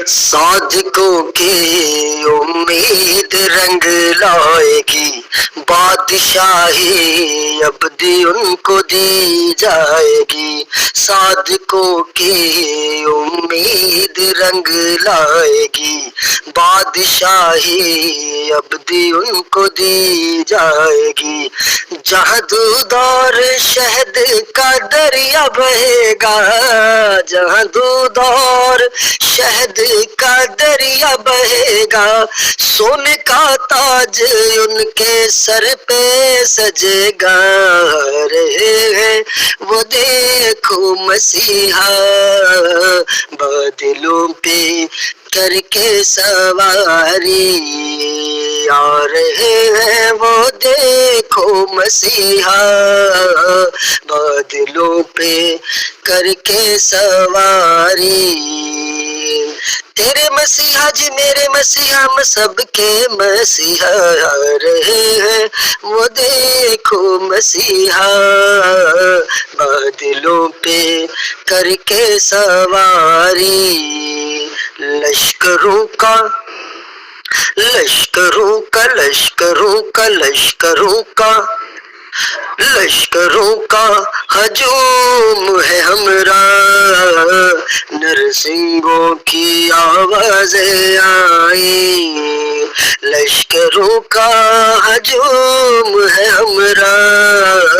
صادقوں کی امید رنگ لائے گی، بادشاہی ابدی ان کو دی جائے گی۔ صادقوں کی امید رنگ لائے گی، بادشاہی ابدی ان کو دی جائے گی۔ جہاں دودھ اور شہد کا دریا بہے گا، جہاں دودھ اور شہد کا دریا بہے گا، سونے کا تاج ان کے سر پہ سجے گا۔ رہے ہیں وہ دیکھو مسیحا بادلوں پہ کر کے سواری، آ رہے ہیں وہ دیکھو مسیحا بادلوں پہ کر کے سواری۔ تیرے مسیحا جی میرے مسیحا ہم سب کے مسیحا، آ رہے ہیں وہ دیکھو مسیحا بادلوں پہ کر کے سواری۔ لشکروں کا لشکروں کا لشکروں کا لشکروں کا لشکروں کا ہجوم ہے ہمراہ، نرسنگوں کی آوازیں آئیں۔ لشکروں کا ہجوم ہے ہمراہ،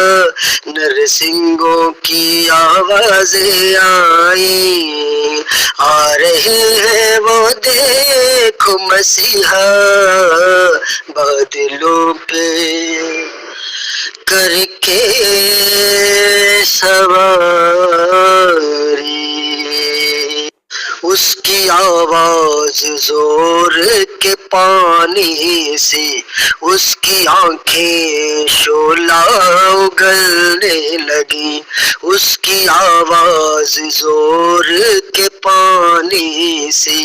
نرسنگوں کی آوازیں آئیں۔ آ رہے ہیں وہ دیکھو مسیحا بادلوں پہ کر کے سواری۔ اس کی آواز زور کے پانی سے، اس کی آنکھیں شعلہ اگلنے لگی۔ اس کی آواز زور کے پانی سے،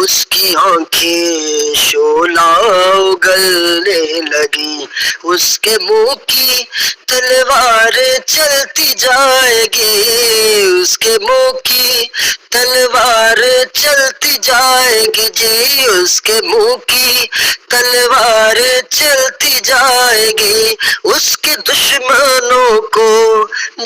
اس کی آنکھیں شعلہ اگلنے لگی۔ اس کے منہ کی تلوار چلتی جائے گی، اس کے منہ کی تلوار چلتی جائے گی جی، اس کے منہ کی تلوار چلتی جائے گی۔ اس کے دشمنوں کو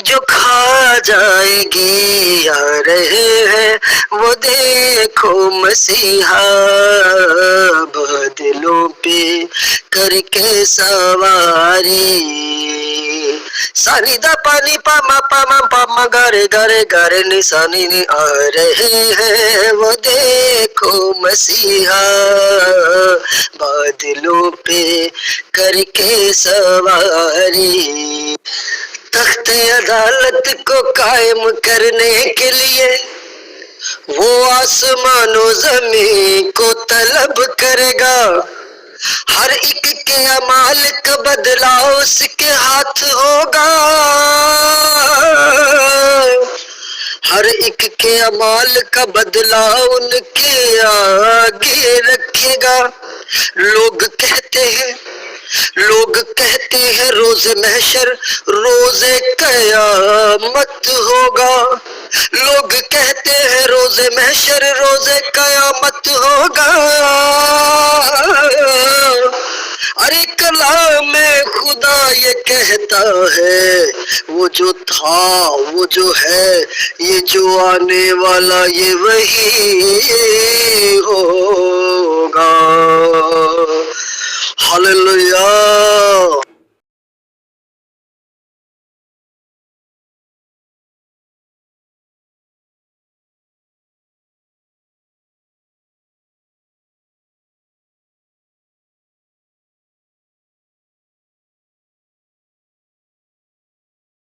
جو کھا جائے گی، آ رہے ہیں وہ دیکھو مسیحا بادلوں پہ کر کے سواری۔ سانی دا پانی پا ما پا ما پا ما گارے گارے گارے نی سانی نی، آ رہے ہیں وہ دیکھو مسیحا بادلوں پہ کر کے سواری۔ تخت عدالت کو قائم کرنے کے لیے وہ آسمان و زمین کو طلب کرے گا۔ ہر ایک کے اعمال کا بدلہ اس کے ہاتھ ہوگا، ہر ایک کے اعمال کا بدلہ ان کے آگے رکھے گا۔ لوگ کہتے ہیں روز محشر روز قیامت ہوگا، لوگ کہتے ہیں روز محشر روز قیامت ہوگا۔ ارے کلام خدا یہ کہتا ہے، وہ جو تھا وہ جو ہے یہ جو آنے والا یہ وہی